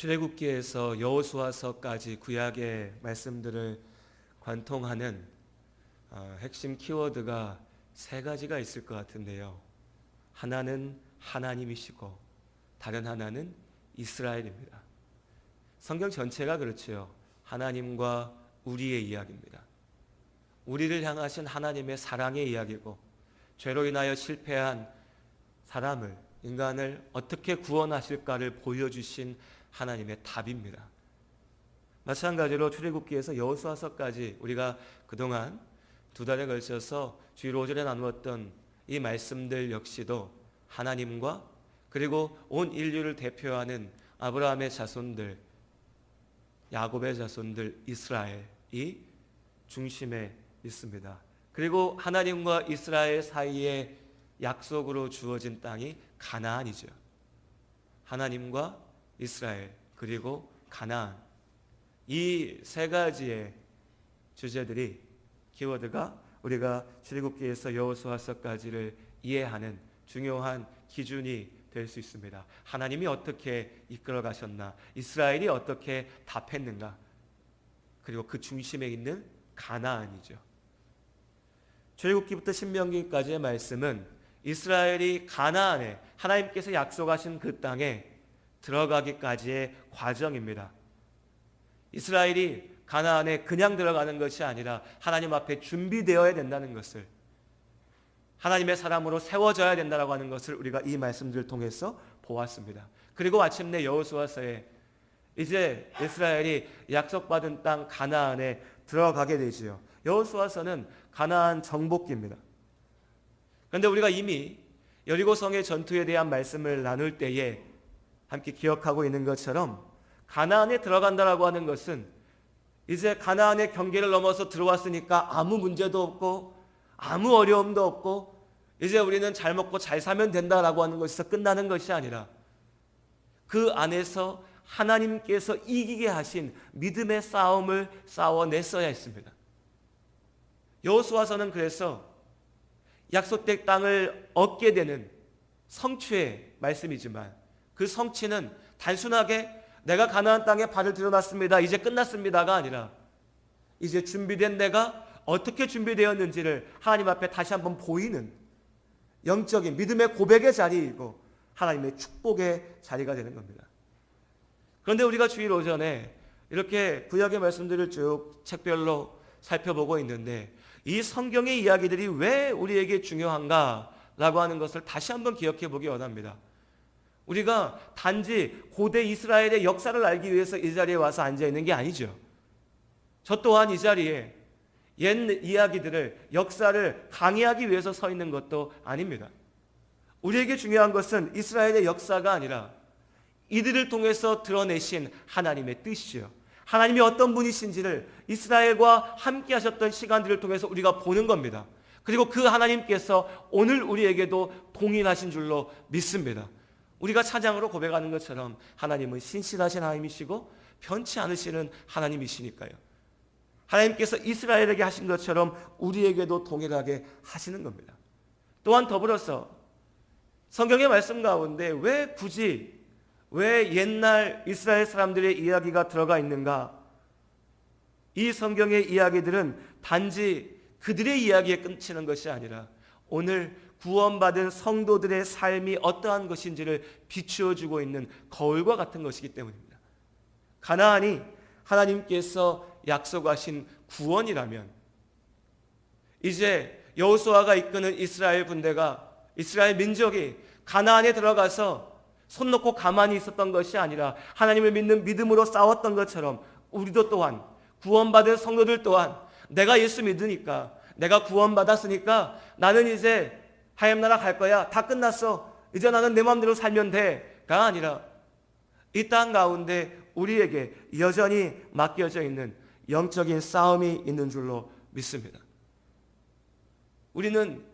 출애굽기에서 여호수아서까지 구약의 말씀들을 관통하는 핵심 키워드가 세 가지가 있을 것 같은데요. 하나는 하나님이시고 다른 하나는 이스라엘입니다. 성경 전체가 그렇지요. 하나님과 우리의 이야기입니다. 우리를 향하신 하나님의 사랑의 이야기고, 죄로 인하여 실패한 사람을, 인간을 어떻게 구원하실까를 보여주신 하나님의 답입니다. 마찬가지로 출애굽기에서 여호수아서까지 우리가 그동안 2달에 걸쳐서 주일 오전에 나누었던 이 말씀들 역시도 하나님과 그리고 온 인류를 대표하는 아브라함의 자손들, 야곱의 자손들 이스라엘이 중심에 있습니다. 그리고 하나님과 이스라엘 사이에 약속으로 주어진 땅이 가나안이죠. 하나님과 이스라엘 그리고 가나안, 이 세 가지의 주제들이, 키워드가 우리가 출애굽기에서 여호수아서까지를 이해하는 중요한 기준이 될 수 있습니다. 하나님이 어떻게 이끌어 가셨나, 이스라엘이 어떻게 답했는가, 그리고 그 중심에 있는 가나안이죠. 출애굽기부터 신명기까지의 말씀은 이스라엘이 가나안에, 하나님께서 약속하신 그 땅에 들어가기까지의 과정입니다. 이스라엘이 가나안에 그냥 들어가는 것이 아니라 하나님 앞에 준비되어야 된다는 것을, 하나님의 사람으로 세워져야 된다고 하는 것을 우리가 이 말씀들을 통해서 보았습니다. 그리고 마침내 여호수아서에 이제 이스라엘이 약속받은 땅 가나안에 들어가게 되지요. 여호수아서는 가나안 정복기입니다. 그런데 우리가 이미 여리고성의 전투에 대한 말씀을 나눌 때에 함께 기억하고 있는 것처럼, 가나안에 들어간다라고 하는 것은 이제 가나안의 경계를 넘어서 들어왔으니까 아무 문제도 없고 아무 어려움도 없고 이제 우리는 잘 먹고 잘 살면 된다라고 하는 것에서 끝나는 것이 아니라, 그 안에서 하나님께서 이기게 하신 믿음의 싸움을 싸워냈어야 했습니다. 여호수아서는 그래서 약속된 땅을 얻게 되는 성취의 말씀이지만, 그 성취는 단순하게 내가 가나안 땅에 발을 들여놨습니다, 이제 끝났습니다가 아니라, 이제 준비된 내가 어떻게 준비되었는지를 하나님 앞에 다시 한번 보이는 영적인 믿음의 고백의 자리이고 하나님의 축복의 자리가 되는 겁니다. 그런데 우리가 주일 오전에 이렇게 구약의 말씀들을 쭉 책별로 살펴보고 있는데, 이 성경의 이야기들이 왜 우리에게 중요한가라고 하는 것을 다시 한번 기억해 보기 원합니다. 우리가 단지 고대 이스라엘의 역사를 알기 위해서 이 자리에 와서 앉아 있는 게 아니죠. 저 또한 이 자리에 옛 이야기들을, 역사를 강의하기 위해서 서 있는 것도 아닙니다. 우리에게 중요한 것은 이스라엘의 역사가 아니라 이들을 통해서 드러내신 하나님의 뜻이요, 하나님이 어떤 분이신지를 이스라엘과 함께 하셨던 시간들을 통해서 우리가 보는 겁니다. 그리고 그 하나님께서 오늘 우리에게도 동일하신 줄로 믿습니다. 우리가 찬양으로 고백하는 것처럼 하나님은 신실하신 하나님이시고 변치 않으시는 하나님이시니까요. 하나님께서 이스라엘에게 하신 것처럼 우리에게도 동일하게 하시는 겁니다. 또한 더불어서 성경의 말씀 가운데 왜 굳이, 왜 옛날 이스라엘 사람들의 이야기가 들어가 있는가? 이 성경의 이야기들은 단지 그들의 이야기에 끝이는 것이 아니라 오늘 구원받은 성도들의 삶이 어떠한 것인지를 비추어주고 있는 거울과 같은 것이기 때문입니다. 가나안이 하나님께서 약속하신 구원이라면, 이제 여호수아가 이끄는 이스라엘 군대가, 이스라엘 민족이 가나안에 들어가서 손 놓고 가만히 있었던 것이 아니라 하나님을 믿는 믿음으로 싸웠던 것처럼, 우리도 또한, 구원받은 성도들 또한 내가 예수 믿으니까, 내가 구원받았으니까 나는 이제 하나님 나라 갈 거야, 다 끝났어, 이제 나는 내 마음대로 살면 돼가 아니라, 이 땅 가운데 우리에게 여전히 맡겨져 있는 영적인 싸움이 있는 줄로 믿습니다. 우리는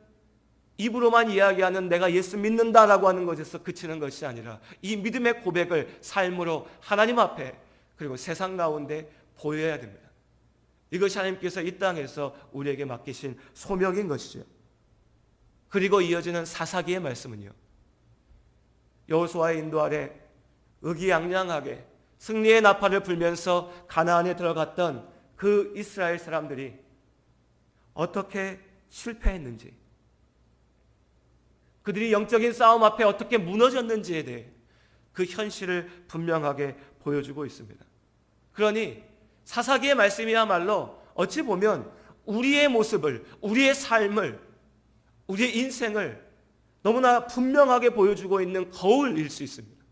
입으로만 이야기하는 내가 예수 믿는다라고 하는 것에서 그치는 것이 아니라, 이 믿음의 고백을 삶으로 하나님 앞에 그리고 세상 가운데 보여야 됩니다. 이것이 하나님께서 이 땅에서 우리에게 맡기신 소명인 것이죠. 그리고 이어지는 사사기의 말씀은요, 여호수아의 인도 아래 의기양양하게 승리의 나팔을 불면서 가나안에 들어갔던 그 이스라엘 사람들이 어떻게 실패했는지, 그들이 영적인 싸움 앞에 어떻게 무너졌는지에 대해 그 현실을 분명하게 보여주고 있습니다. 그러니 사사기의 말씀이야말로 어찌 보면 우리의 모습을, 우리의 삶을, 우리의 인생을 너무나 분명하게 보여주고 있는 거울일 수 있습니다.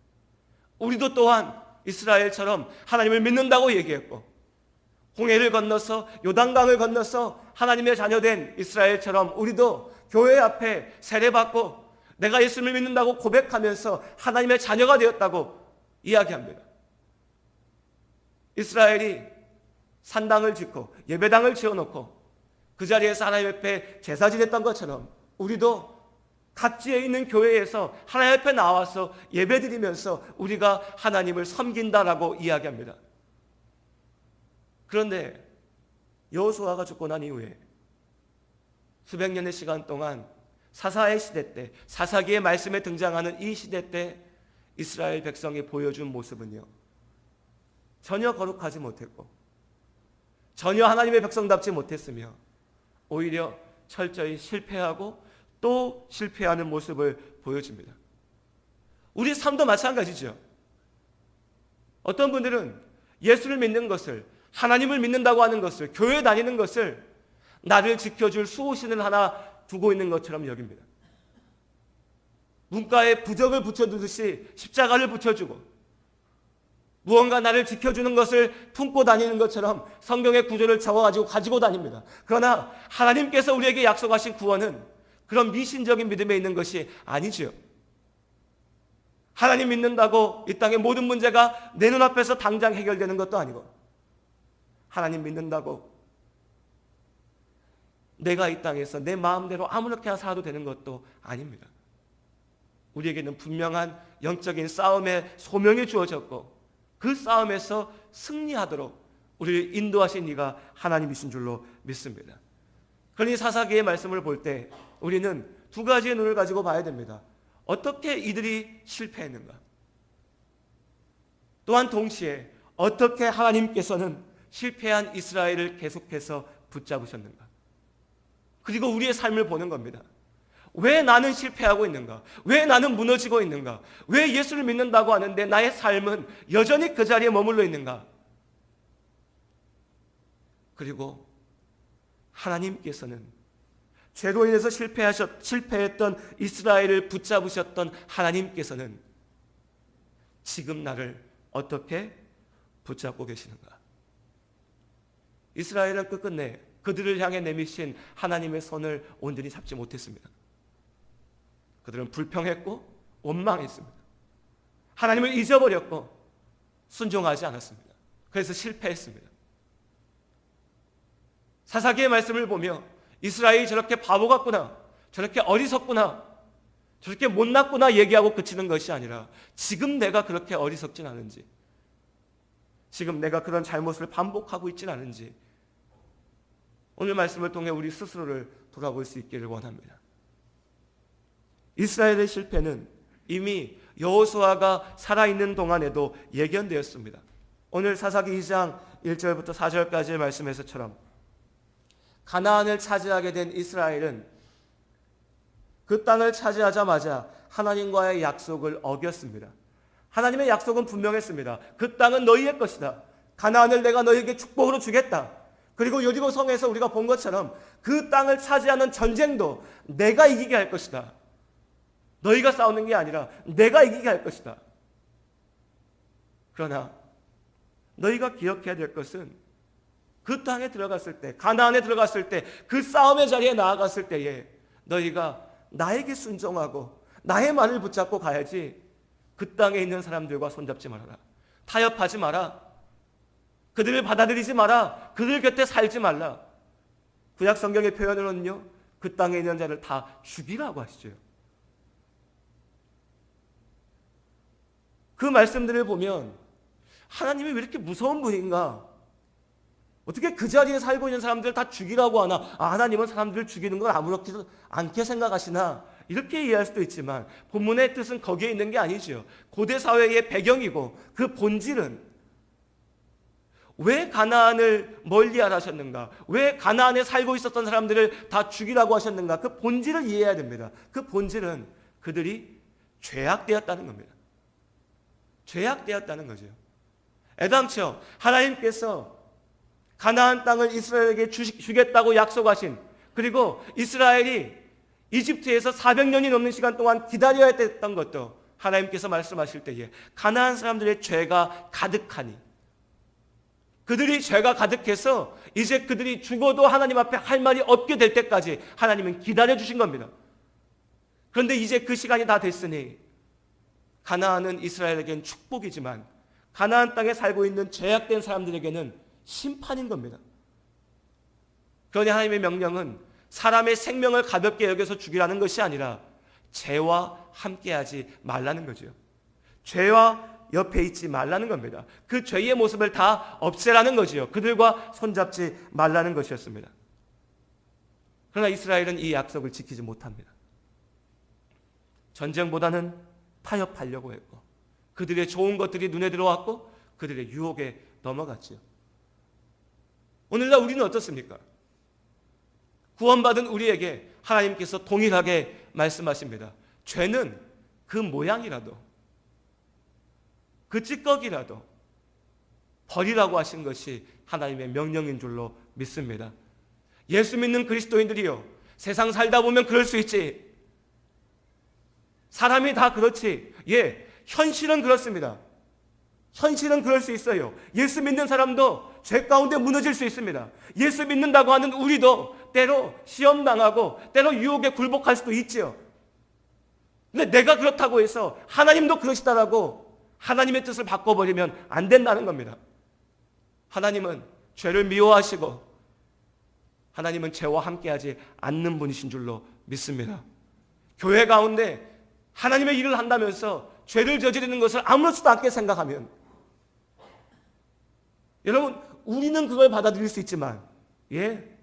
우리도 또한 이스라엘처럼 하나님을 믿는다고 얘기했고, 홍해를 건너서 요단강을 건너서 하나님의 자녀된 이스라엘처럼 우리도 교회 앞에 세례받고 내가 예수를 믿는다고 고백하면서 하나님의 자녀가 되었다고 이야기합니다. 이스라엘이 산당을 짓고 예배당을 지어놓고 그 자리에서 하나님 앞에 제사 지냈던 것처럼 우리도 각지에 있는 교회에서 하나님 앞에 나와서 예배드리면서 우리가 하나님을 섬긴다라고 이야기합니다. 그런데 여호수아가 죽고 난 이후에 수백 년의 시간 동안 사사의 시대 때, 사사기의 말씀에 등장하는 이 시대 때 이스라엘 백성이 보여준 모습은요, 전혀 거룩하지 못했고 전혀 하나님의 백성답지 못했으며 오히려 철저히 실패하고 또 실패하는 모습을 보여줍니다. 우리 삶도 마찬가지죠. 어떤 분들은 예수를 믿는 것을, 하나님을 믿는다고 하는 것을, 교회 다니는 것을 나를 지켜줄 수호신을 하나 두고 있는 것처럼 여깁니다. 문가에 부적을 붙여두듯이 십자가를 붙여주고 무언가 나를 지켜주는 것을 품고 다니는 것처럼 성경의 구절을 적어가지고 가지고 다닙니다. 그러나 하나님께서 우리에게 약속하신 구원은 그런 미신적인 믿음에 있는 것이 아니지요. 하나님 믿는다고 이 땅의 모든 문제가 내 눈앞에서 당장 해결되는 것도 아니고, 하나님 믿는다고 내가 이 땅에서 내 마음대로 아무렇게나 살아도 되는 것도 아닙니다. 우리에게는 분명한 영적인 싸움의 소명이 주어졌고 그 싸움에서 승리하도록 우리를 인도하신 이가 하나님이신 줄로 믿습니다. 그러니 사사기의 말씀을 볼 때 우리는 두 가지의 눈을 가지고 봐야 됩니다. 어떻게 이들이 실패했는가? 또한 동시에 어떻게 하나님께서는 실패한 이스라엘을 계속해서 붙잡으셨는가? 그리고 우리의 삶을 보는 겁니다. 왜 나는 실패하고 있는가? 왜 나는 무너지고 있는가? 왜 예수를 믿는다고 하는데 나의 삶은 여전히 그 자리에 머물러 있는가? 그리고 하나님께서는 죄로 인해서 실패했던 이스라엘을 붙잡으셨던 하나님께서는 지금 나를 어떻게 붙잡고 계시는가? 이스라엘은 끝끝내 그들을 향해 내미신 하나님의 손을 온전히 잡지 못했습니다. 그들은 불평했고 원망했습니다. 하나님을 잊어버렸고 순종하지 않았습니다. 그래서 실패했습니다. 사사기의 말씀을 보며 이스라엘이 저렇게 바보 같구나, 저렇게 어리석구나, 저렇게 못났구나 얘기하고 그치는 것이 아니라 지금 내가 그렇게 어리석진 않은지, 지금 내가 그런 잘못을 반복하고 있진 않은지 오늘 말씀을 통해 우리 스스로를 돌아볼 수 있기를 원합니다. 이스라엘의 실패는 이미 여호수아가 살아있는 동안에도 예견되었습니다. 오늘 사사기 2장 1절부터 4절까지의 말씀에서처럼 가나안을 차지하게 된 이스라엘은 그 땅을 차지하자마자 하나님과의 약속을 어겼습니다. 하나님의 약속은 분명했습니다. 그 땅은 너희의 것이다. 가나안을 내가 너희에게 축복으로 주겠다. 그리고 여리고 성에서 우리가 본 것처럼 그 땅을 차지하는 전쟁도 내가 이기게 할 것이다. 너희가 싸우는 게 아니라 내가 이기게 할 것이다. 그러나 너희가 기억해야 될 것은 그 땅에 들어갔을 때, 가나안에 들어갔을 때, 그 싸움의 자리에 나아갔을 때에 너희가 나에게 순종하고 나의 말을 붙잡고 가야지 그 땅에 있는 사람들과 손잡지 말아라. 타협하지 마라. 그들을 받아들이지 마라. 그들 곁에 살지 말라. 구약 성경의 표현으로는요, 그 땅에 있는 자를 다 죽이라고 하시죠. 그 말씀들을 보면 하나님이 왜 이렇게 무서운 분인가? 어떻게 그 자리에 살고 있는 사람들을 다 죽이라고 하나? 하나님은 사람들을 죽이는 걸 아무렇지도 않게 생각하시나? 이렇게 이해할 수도 있지만 본문의 뜻은 거기에 있는 게 아니죠. 고대 사회의 배경이고 그 본질은 왜 가나안을 멀리하라 하셨는가? 왜 가나안에 살고 있었던 사람들을 다 죽이라고 하셨는가? 그 본질을 이해해야 됩니다. 그 본질은 그들이 죄악되었다는 겁니다. 죄악되었다는 거죠. 애당초 하나님께서 가나안 땅을 이스라엘에게 주겠다고 약속하신, 그리고 이스라엘이 이집트에서 400년이 넘는 시간 동안 기다려야 했던 것도 하나님께서 말씀하실 때에 가나안 사람들의 죄가 가득하니, 그들이 죄가 가득해서 이제 그들이 죽어도 하나님 앞에 할 말이 없게 될 때까지 하나님은 기다려주신 겁니다. 그런데 이제 그 시간이 다 됐으니 가나안은 이스라엘에게는 축복이지만 가나안 땅에 살고 있는 죄악된 사람들에게는 심판인 겁니다. 그러니 하나님의 명령은 사람의 생명을 가볍게 여겨서 죽이라는 것이 아니라 죄와 함께하지 말라는 거죠. 죄와 옆에 있지 말라는 겁니다. 그 죄의 모습을 다 없애라는 거지요. 그들과 손잡지 말라는 것이었습니다. 그러나 이스라엘은 이 약속을 지키지 못합니다. 전쟁보다는 타협하려고 했고, 그들의 좋은 것들이 눈에 들어왔고 그들의 유혹에 넘어갔지요. 오늘날 우리는 어떻습니까? 구원받은 우리에게 하나님께서 동일하게 말씀하십니다. 죄는 그 모양이라도, 그 찌꺼기라도 버리라고 하신 것이 하나님의 명령인 줄로 믿습니다. 예수 믿는 그리스도인들이요, 세상 살다 보면 그럴 수 있지. 사람이 다 그렇지. 예, 현실은 그렇습니다. 현실은 그럴 수 있어요. 예수 믿는 사람도 죄 가운데 무너질 수 있습니다. 예수 믿는다고 하는 우리도 때로 시험당하고 때로 유혹에 굴복할 수도 있지요. 근데 내가 그렇다고 해서 하나님도 그러시다라고 하나님의 뜻을 바꿔버리면 안 된다는 겁니다. 하나님은 죄를 미워하시고 하나님은 죄와 함께하지 않는 분이신 줄로 믿습니다. 교회 가운데 하나님의 일을 한다면서 죄를 저지르는 것을 아무렇지도 않게 생각하면, 여러분, 우리는 그걸 받아들일 수 있지만, 예,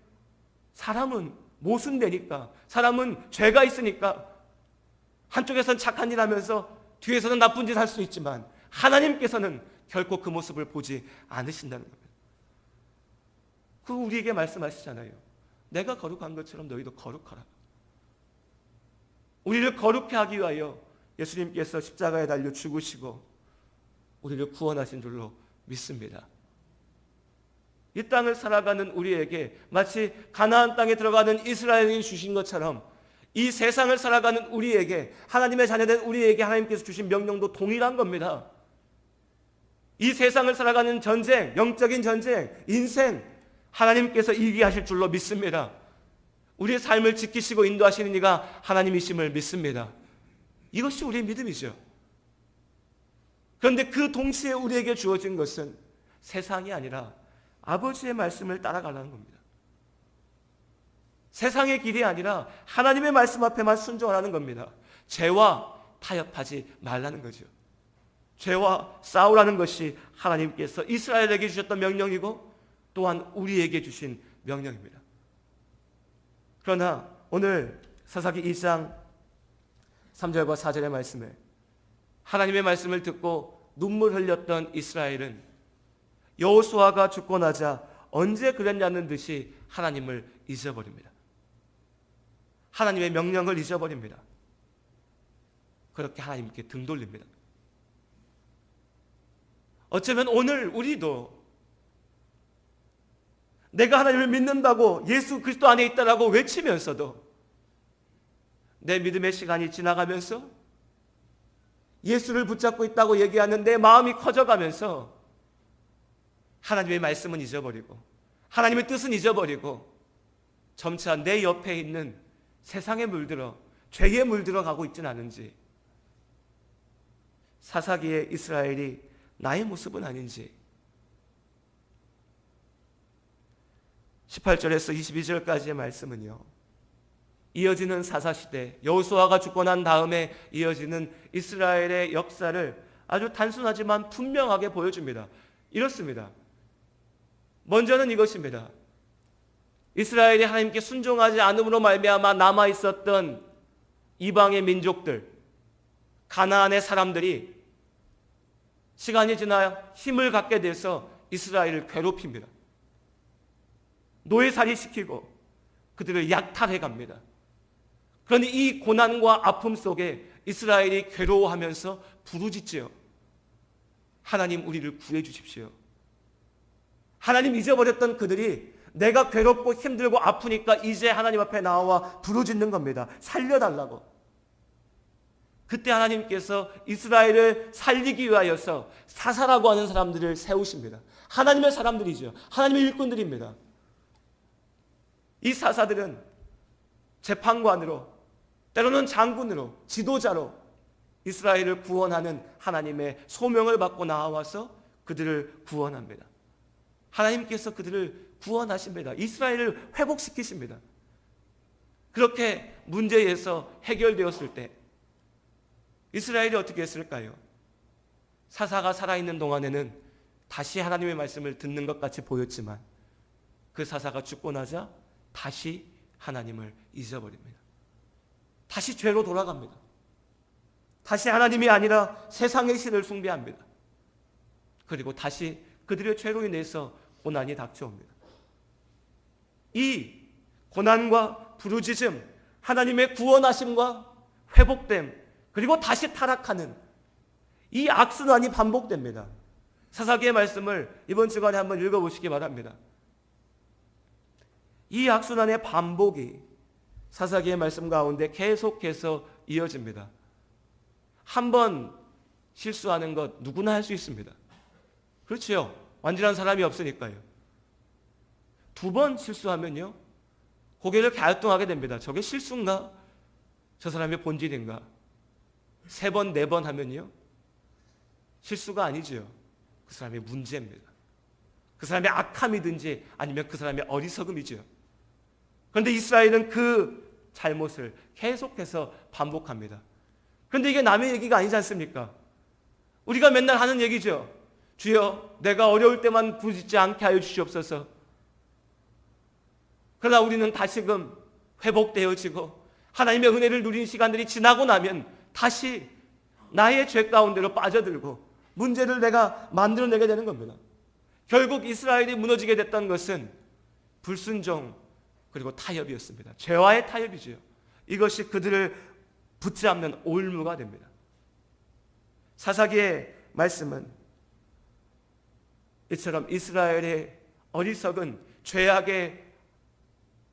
사람은 모순되니까, 사람은 죄가 있으니까 한쪽에서는 착한 일 하면서 뒤에서는 나쁜 짓 할 수 있지만 하나님께서는 결코 그 모습을 보지 않으신다는 겁니다. 그 우리에게 말씀하시잖아요. 내가 거룩한 것처럼 너희도 거룩하라. 우리를 거룩해 하기 위하여 예수님께서 십자가에 달려 죽으시고 우리를 구원하신 줄로 믿습니다. 이 땅을 살아가는 우리에게 마치 가나안 땅에 들어가는 이스라엘이 주신 것처럼 이 세상을 살아가는 우리에게, 하나님의 자녀된 우리에게 하나님께서 주신 명령도 동일한 겁니다. 이 세상을 살아가는 전쟁, 영적인 전쟁, 인생, 하나님께서 이기하실 줄로 믿습니다. 우리의 삶을 지키시고 인도하시는 이가 하나님이심을 믿습니다. 이것이 우리의 믿음이죠. 그런데 그 동시에 우리에게 주어진 것은 세상이 아니라 아버지의 말씀을 따라가라는 겁니다. 세상의 길이 아니라 하나님의 말씀 앞에만 순종하라는 겁니다. 죄와 타협하지 말라는 거죠. 죄와 싸우라는 것이 하나님께서 이스라엘에게 주셨던 명령이고 또한 우리에게 주신 명령입니다. 그러나 오늘 사사기 2장 3절과 4절의 말씀에 하나님의 말씀을 듣고 눈물 흘렸던 이스라엘은 여호수아가 죽고 나자 언제 그랬냐는 듯이 하나님을 잊어버립니다. 하나님의 명령을 잊어버립니다. 그렇게 하나님께 등 돌립니다. 어쩌면 오늘 우리도 내가 하나님을 믿는다고 예수 그리스도 안에 있다라고 외치면서도 내 믿음의 시간이 지나가면서 예수를 붙잡고 있다고 얘기하는 내 마음이 커져가면서 하나님의 말씀은 잊어버리고 하나님의 뜻은 잊어버리고 점차 내 옆에 있는 세상에 물들어 죄에 물들어 가고 있지는 않은지, 사사기의 이스라엘이 나의 모습은 아닌지. 18절에서 22절까지의 말씀은요, 이어지는 사사시대, 여호수아가 죽고 난 다음에 이어지는 이스라엘의 역사를 아주 단순하지만 분명하게 보여줍니다. 이렇습니다. 먼저는 이것입니다. 이스라엘이 하나님께 순종하지 않음으로 말미암아 남아있었던 이방의 민족들, 가나안의 사람들이 시간이 지나 힘을 갖게 돼서 이스라엘을 괴롭힙니다. 노예살이시키고 그들을 약탈해 갑니다. 그러니 이 고난과 아픔 속에 이스라엘이 괴로워하면서 부르짖지요. 하나님, 우리를 구해 주십시오. 하나님, 잊어버렸던 그들이 내가 괴롭고 힘들고 아프니까 이제 하나님 앞에 나와 부르짖는 겁니다. 살려달라고. 그때 하나님께서 이스라엘을 살리기 위하여서 사사라고 하는 사람들을 세우십니다. 하나님의 사람들이죠. 하나님의 일꾼들입니다. 이 사사들은 재판관으로, 때로는 장군으로, 지도자로 이스라엘을 구원하는 하나님의 소명을 받고 나와서 그들을 구원합니다. 하나님께서 그들을 구원하십니다. 이스라엘을 회복시키십니다. 그렇게 문제에서 해결되었을 때 이스라엘이 어떻게 했을까요? 사사가 살아있는 동안에는 다시 하나님의 말씀을 듣는 것 같이 보였지만 그 사사가 죽고 나자 다시 하나님을 잊어버립니다. 다시 죄로 돌아갑니다. 다시 하나님이 아니라 세상의 신을 숭배합니다. 그리고 다시 그들의 죄로 인해서 고난이 닥쳐옵니다. 이 고난과 부르짖음, 하나님의 구원하심과 회복됨, 그리고 다시 타락하는 이 악순환이 반복됩니다. 사사기의 말씀을 이번 주간에 한번 읽어보시기 바랍니다. 이 악순환의 반복이 사사기의 말씀 가운데 계속해서 이어집니다. 한 번 실수하는 것 누구나 할 수 있습니다. 그렇죠? 완전한 사람이 없으니까요. 두 번 실수하면요, 고개를 갸우뚱하게 됩니다. 저게 실수인가? 저 사람의 본질인가? 세 번, 네 번 하면요, 실수가 아니죠. 그 사람의 문제입니다. 그 사람의 악함이든지 아니면 그 사람의 어리석음이죠. 그런데 이스라엘은 그 잘못을 계속해서 반복합니다. 그런데 이게 남의 얘기가 아니지 않습니까? 우리가 맨날 하는 얘기죠. 주여, 내가 어려울 때만 부르짖지 않게 하여 주시옵소서. 그러나 우리는 다시금 회복되어지고 하나님의 은혜를 누린 시간들이 지나고 나면 다시 나의 죄 가운데로 빠져들고 문제를 내가 만들어내게 되는 겁니다. 결국 이스라엘이 무너지게 됐던 것은 불순종 그리고 타협이었습니다. 죄와의 타협이죠. 이것이 그들을 붙잡는 올무가 됩니다. 사사기의 말씀은 이처럼 이스라엘의 어리석은 죄악의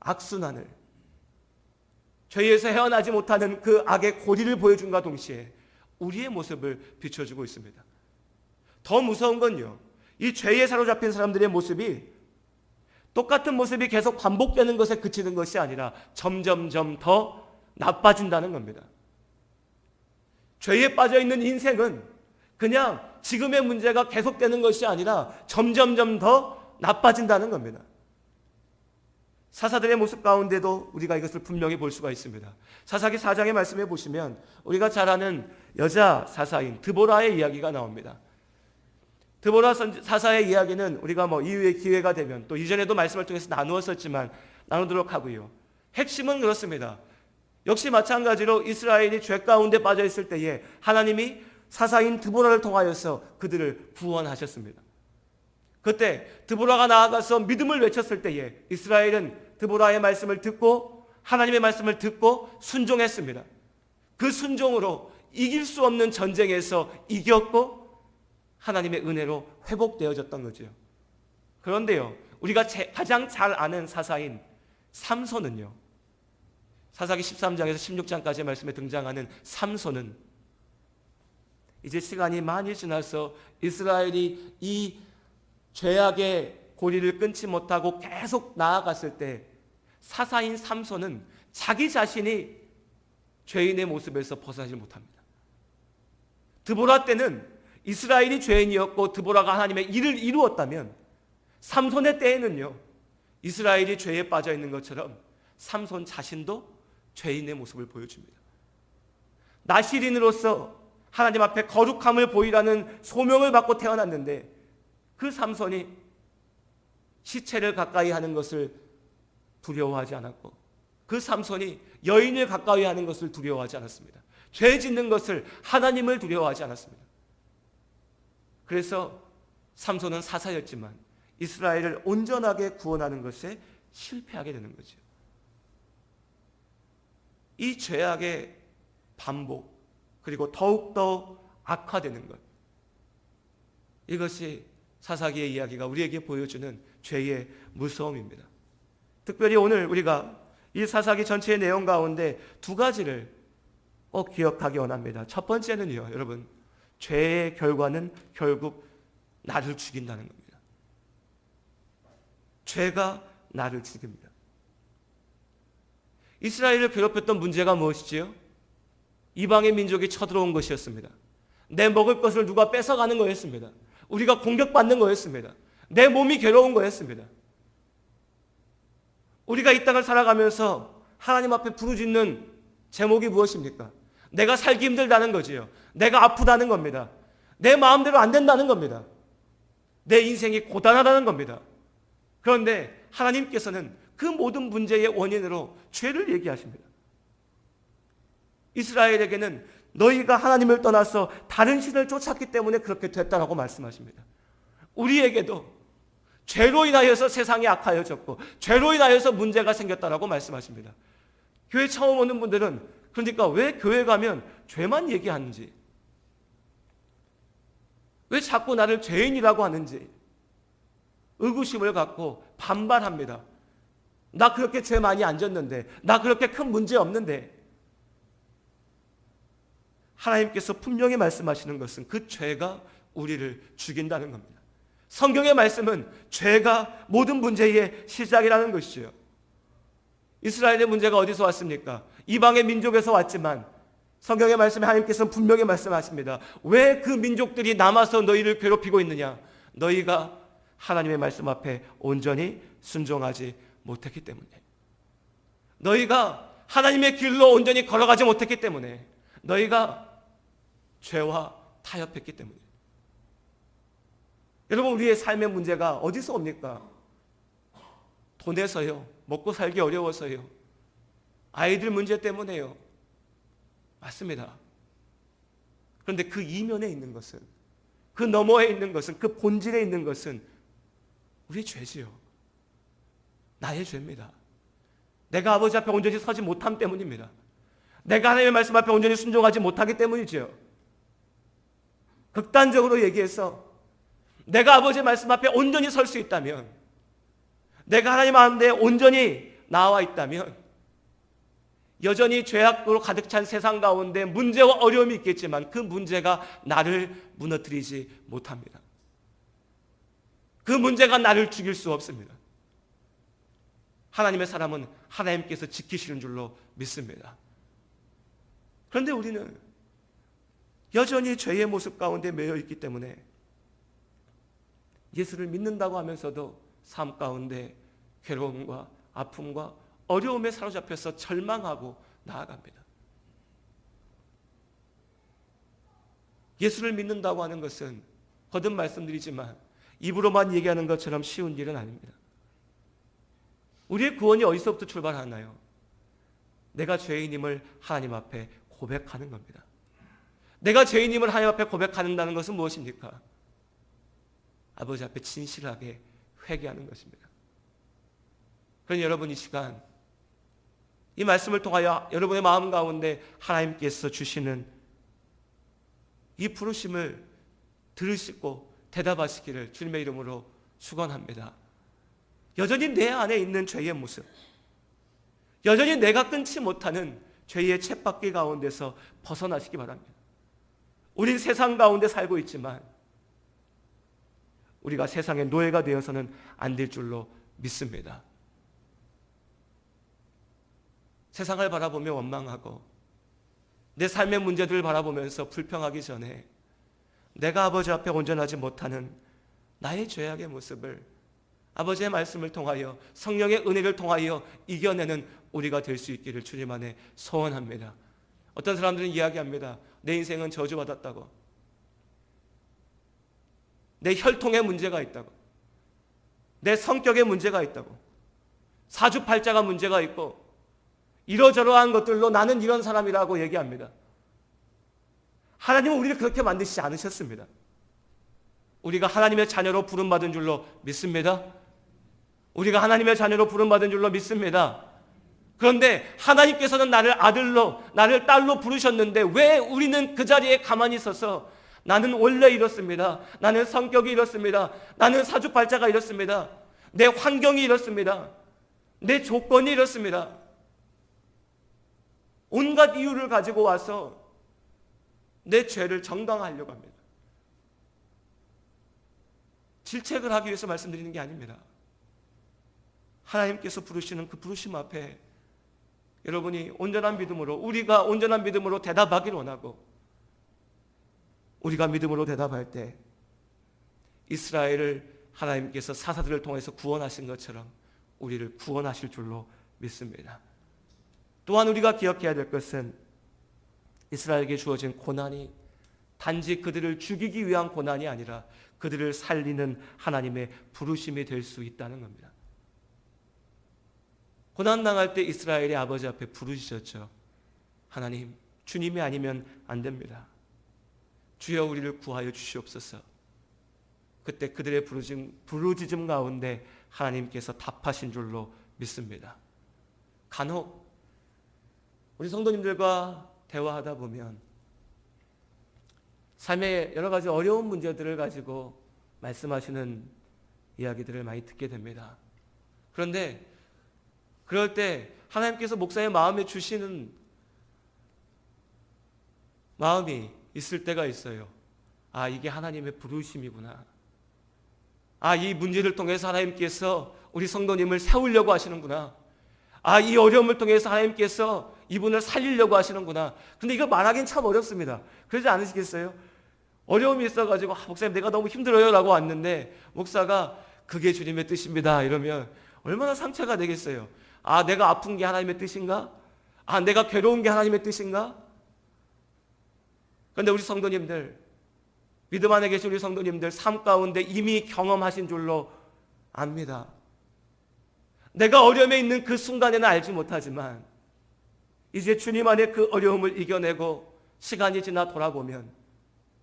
악순환을, 죄에서 헤어나지 못하는 그 악의 고리를 보여준과 동시에 우리의 모습을 비춰주고 있습니다. 더 무서운 건요, 이 죄에 사로잡힌 사람들의 모습이 똑같은 모습이 계속 반복되는 것에 그치는 것이 아니라 점점점 더 나빠진다는 겁니다. 죄에 빠져있는 인생은 그냥 지금의 문제가 계속되는 것이 아니라 점점점 더 나빠진다는 겁니다. 사사들의 모습 가운데도 우리가 이것을 분명히 볼 수가 있습니다. 사사기 4장의 말씀에 보시면 우리가 잘 아는 여자 사사인 드보라의 이야기가 나옵니다. 드보라 사사의 이야기는 우리가 이후에 기회가 되면 또 이전에도 말씀을 통해서 나누었었지만 나누도록 하고요. 핵심은 그렇습니다. 역시 마찬가지로 이스라엘이 죄 가운데 빠져 있을 때에 하나님이 사사인 드보라를 통하여서 그들을 구원하셨습니다. 그때 드보라가 나아가서 믿음을 외쳤을 때에 이스라엘은 드보라의 말씀을 듣고 하나님의 말씀을 듣고 순종했습니다. 그 순종으로 이길 수 없는 전쟁에서 이겼고 하나님의 은혜로 회복되어졌던 거죠. 그런데요, 우리가 가장 잘 아는 사사인 삼손은요, 사사기 13장에서 16장까지의 말씀에 등장하는 삼손은 이제 시간이 많이 지나서 이스라엘이 이 죄악의 고리를 끊지 못하고 계속 나아갔을 때 사사인 삼손은 자기 자신이 죄인의 모습에서 벗어나지 못합니다. 드보라 때는 이스라엘이 죄인이었고 드보라가 하나님의 일을 이루었다면 삼손의 때에는요, 이스라엘이 죄에 빠져 있는 것처럼 삼손 자신도 죄인의 모습을 보여줍니다. 나시린으로서 하나님 앞에 거룩함을 보이라는 소명을 받고 태어났는데 그 삼손이 시체를 가까이 하는 것을 두려워하지 않았고 그 삼손이 여인을 가까이 하는 것을 두려워하지 않았습니다. 죄 짓는 것을, 하나님을 두려워하지 않았습니다. 그래서 삼손은 사사였지만 이스라엘을 온전하게 구원하는 것에 실패하게 되는 거죠. 이 죄악의 반복, 그리고 더욱더 악화되는 것, 이것이 사사기의 이야기가 우리에게 보여주는 죄의 무서움입니다. 특별히 오늘 우리가 이 사사기 전체의 내용 가운데 두 가지를 꼭 기억하기 원합니다. 첫 번째는요, 여러분, 죄의 결과는 결국 나를 죽인다는 겁니다. 죄가 나를 죽입니다. 이스라엘을 괴롭혔던 문제가 무엇이지요? 이방의 민족이 쳐들어온 것이었습니다. 내 먹을 것을 누가 뺏어가는 거였습니다. 우리가 공격받는 거였습니다. 내 몸이 괴로운 거였습니다. 우리가 이 땅을 살아가면서 하나님 앞에 부르짖는 제목이 무엇입니까? 내가 살기 힘들다는 거지요. 내가 아프다는 겁니다. 내 마음대로 안 된다는 겁니다. 내 인생이 고단하다는 겁니다. 그런데 하나님께서는 그 모든 문제의 원인으로 죄를 얘기하십니다. 이스라엘에게는 너희가 하나님을 떠나서 다른 신을 쫓았기 때문에 그렇게 됐다라고 말씀하십니다. 우리에게도 죄로 인하여서 세상이 악하여졌고 죄로 인하여서 문제가 생겼다라고 말씀하십니다. 교회 처음 오는 분들은 그러니까 왜 교회 가면 죄만 얘기하는지, 왜 자꾸 나를 죄인이라고 하는지 의구심을 갖고 반발합니다. 나 그렇게 죄 많이 안 졌는데, 나 그렇게 큰 문제 없는데. 하나님께서 분명히 말씀하시는 것은 그 죄가 우리를 죽인다는 겁니다. 성경의 말씀은 죄가 모든 문제의 시작이라는 것이죠. 이스라엘의 문제가 어디서 왔습니까? 이방의 민족에서 왔지만 성경의 말씀에 하나님께서는 분명히 말씀하십니다. 왜 그 민족들이 남아서 너희를 괴롭히고 있느냐? 너희가 하나님의 말씀 앞에 온전히 순종하지 못했기 때문에, 너희가 하나님의 길로 온전히 걸어가지 못했기 때문에, 너희가 죄와 타협했기 때문에. 여러분, 우리의 삶의 문제가 어디서 옵니까? 돈에서요. 먹고 살기 어려워서요. 아이들 문제 때문에요. 맞습니다. 그런데 그 이면에 있는 것은, 그 너머에 있는 것은, 그 본질에 있는 것은 우리 죄지요. 나의 죄입니다. 내가 아버지 앞에 온전히 서지 못함 때문입니다. 내가 하나님의 말씀 앞에 온전히 순종하지 못하기 때문이죠. 극단적으로 얘기해서 내가 아버지의 말씀 앞에 온전히 설 수 있다면, 내가 하나님 앞에 온전히 나와 있다면, 여전히 죄악으로 가득 찬 세상 가운데 문제와 어려움이 있겠지만 그 문제가 나를 무너뜨리지 못합니다. 그 문제가 나를 죽일 수 없습니다. 하나님의 사람은 하나님께서 지키시는 줄로 믿습니다. 그런데 우리는 여전히 죄의 모습 가운데 매여 있기 때문에 예수를 믿는다고 하면서도 삶 가운데 괴로움과 아픔과 어려움에 사로잡혀서 절망하고 나아갑니다. 예수를 믿는다고 하는 것은 거듭 말씀드리지만 입으로만 얘기하는 것처럼 쉬운 일은 아닙니다. 우리의 구원이 어디서부터 출발하나요? 내가 죄인임을 하나님 앞에 고백하는 겁니다. 내가 죄인임을 하나님 앞에 고백한다는 것은 무엇입니까? 아버지 앞에 진실하게 회개하는 것입니다. 그러니 여러분, 이 시간 이 말씀을 통하여 여러분의 마음 가운데 하나님께서 주시는 이 부르심을 들으시고 대답하시기를 주님의 이름으로 축원합니다. 여전히 내 안에 있는 죄의 모습, 여전히 내가 끊지 못하는 죄의 쳇바퀴 가운데서 벗어나시기 바랍니다. 우린 세상 가운데 살고 있지만 우리가 세상의 노예가 되어서는 안 될 줄로 믿습니다. 세상을 바라보며 원망하고 내 삶의 문제들을 바라보면서 불평하기 전에 내가 아버지 앞에 온전하지 못하는 나의 죄악의 모습을 아버지의 말씀을 통하여 성령의 은혜를 통하여 이겨내는 우리가 될 수 있기를 주님 안에 소원합니다. 어떤 사람들은 이야기합니다. 내 인생은 저주받았다고, 내 혈통에 문제가 있다고, 내 성격에 문제가 있다고, 사주팔자가 문제가 있고 이러저러한 것들로 나는 이런 사람이라고 얘기합니다. 하나님은 우리를 그렇게 만드시지 않으셨습니다. 우리가 하나님의 자녀로 부름받은 줄로 믿습니다. 우리가 하나님의 자녀로 부름받은 줄로 믿습니다. 그런데 하나님께서는 나를 아들로, 나를 딸로 부르셨는데 왜 우리는 그 자리에 가만히 있어서 나는 원래 이렇습니다. 나는 성격이 이렇습니다. 나는 사주팔자가 이렇습니다. 내 환경이 이렇습니다. 내 조건이 이렇습니다. 온갖 이유를 가지고 와서 내 죄를 정당화하려고 합니다. 질책을 하기 위해서 말씀드리는 게 아닙니다. 하나님께서 부르시는 그 부르심 앞에 여러분이 온전한 믿음으로, 우리가 온전한 믿음으로 대답하기를 원하고, 우리가 믿음으로 대답할 때 이스라엘을 하나님께서 사사들을 통해서 구원하신 것처럼 우리를 구원하실 줄로 믿습니다. 또한 우리가 기억해야 될 것은 이스라엘에게 주어진 고난이 단지 그들을 죽이기 위한 고난이 아니라 그들을 살리는 하나님의 부르심이 될 수 있다는 겁니다. 고난당할 때 이스라엘의 아버지 앞에 부르짖었죠. 하나님, 주님이 아니면 안 됩니다. 주여 우리를 구하여 주시옵소서. 그때 그들의 부르짖음 가운데 하나님께서 답하신 줄로 믿습니다. 간혹 우리 성도님들과 대화하다 보면 삶의 여러 가지 어려운 문제들을 가지고 말씀하시는 이야기들을 많이 듣게 됩니다. 그런데 그럴 때 하나님께서 목사의 마음에 주시는 마음이 있을 때가 있어요. 아, 이게 하나님의 부르심이구나. 아, 이 문제를 통해서 하나님께서 우리 성도님을 세우려고 하시는구나. 아, 이 어려움을 통해서 하나님께서 이분을 살리려고 하시는구나. 근데 이거 말하기는 참 어렵습니다. 그러지 않으시겠어요? 어려움이 있어가지고 목사님 내가 너무 힘들어요 라고 왔는데 목사가 그게 주님의 뜻입니다 이러면 얼마나 상처가 되겠어요. 아, 내가 아픈 게 하나님의 뜻인가? 아, 내가 괴로운 게 하나님의 뜻인가? 그런데 우리 성도님들, 믿음 안에 계신 우리 성도님들 삶 가운데 이미 경험하신 줄로 압니다. 내가 어려움에 있는 그 순간에는 알지 못하지만 이제 주님 안에 그 어려움을 이겨내고 시간이 지나 돌아보면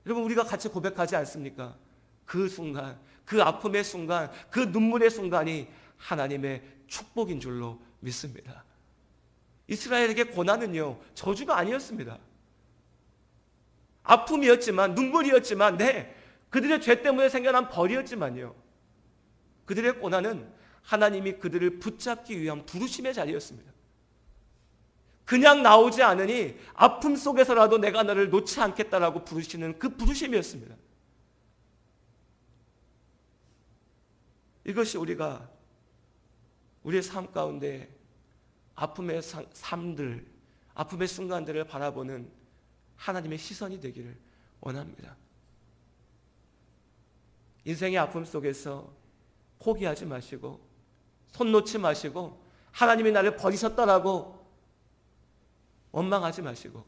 여러분 우리가 같이 고백하지 않습니까? 그 순간, 그 아픔의 순간, 그 눈물의 순간이 하나님의 축복인 줄로 믿습니다. 이스라엘에게 고난은요 저주가 아니었습니다. 아픔이었지만, 눈물이었지만, 네, 그들의 죄 때문에 생겨난 벌이었지만요, 그들의 고난은 하나님이 그들을 붙잡기 위한 부르심의 자리였습니다. 그냥 나오지 않으니 아픔 속에서라도 내가 너를 놓지 않겠다라고 부르시는 그 부르심이었습니다. 이것이 우리가 우리의 삶 가운데 아픔의 삶들, 아픔의 순간들을 바라보는 하나님의 시선이 되기를 원합니다. 인생의 아픔 속에서 포기하지 마시고 손 놓지 마시고 하나님이 나를 버리셨다라고 원망하지 마시고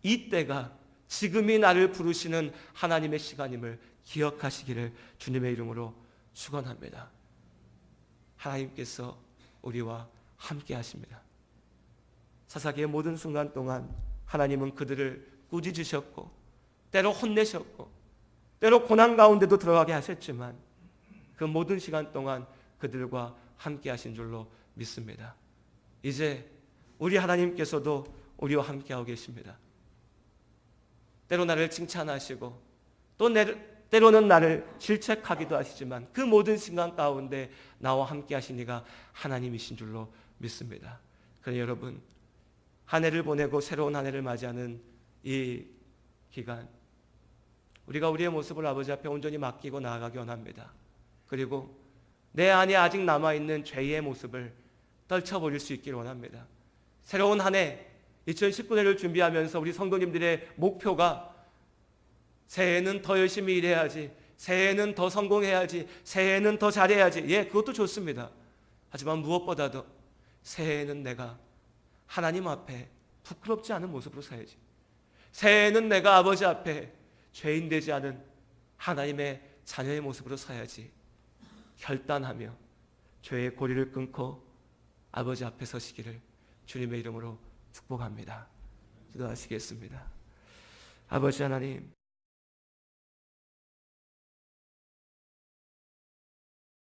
이때가 지금이 나를 부르시는 하나님의 시간임을 기억하시기를 주님의 이름으로 축원합니다. 하나님께서 우리와 함께 하십니다. 사사기의 모든 순간 동안 하나님은 그들을 꾸짖으셨고 때로 혼내셨고 때로 고난 가운데도 들어가게 하셨지만 그 모든 시간 동안 그들과 함께 하신 줄로 믿습니다. 이제 우리 하나님께서도 우리와 함께하고 계십니다. 때로 나를 칭찬하시고 또 때로는 나를 질책하기도 하시지만 그 모든 순간 가운데 나와 함께 하신 이가 하나님이신 줄로 믿습니다. 그러니 여러분 한 해를 보내고 새로운 한 해를 맞이하는 이 기간 우리가 우리의 모습을 아버지 앞에 온전히 맡기고 나아가기 원합니다. 그리고 내 안에 아직 남아있는 죄의 모습을 떨쳐버릴 수 있기를 원합니다. 새로운 한 해 2019년을 준비하면서 우리 성도님들의 목표가 새해에는 더 열심히 일해야지, 새해에는 더 성공해야지, 새해에는 더 잘해야지. 예, 그것도 좋습니다. 하지만 무엇보다도 새해에는 내가 하나님 앞에 부끄럽지 않은 모습으로 살아야지. 새해에는 내가 아버지 앞에 죄인 되지 않은 하나님의 자녀의 모습으로 살아야지. 결단하며 죄의 고리를 끊고 아버지 앞에 서시기를 주님의 이름으로 축복합니다. 기도하시겠습니다. 아버지 하나님,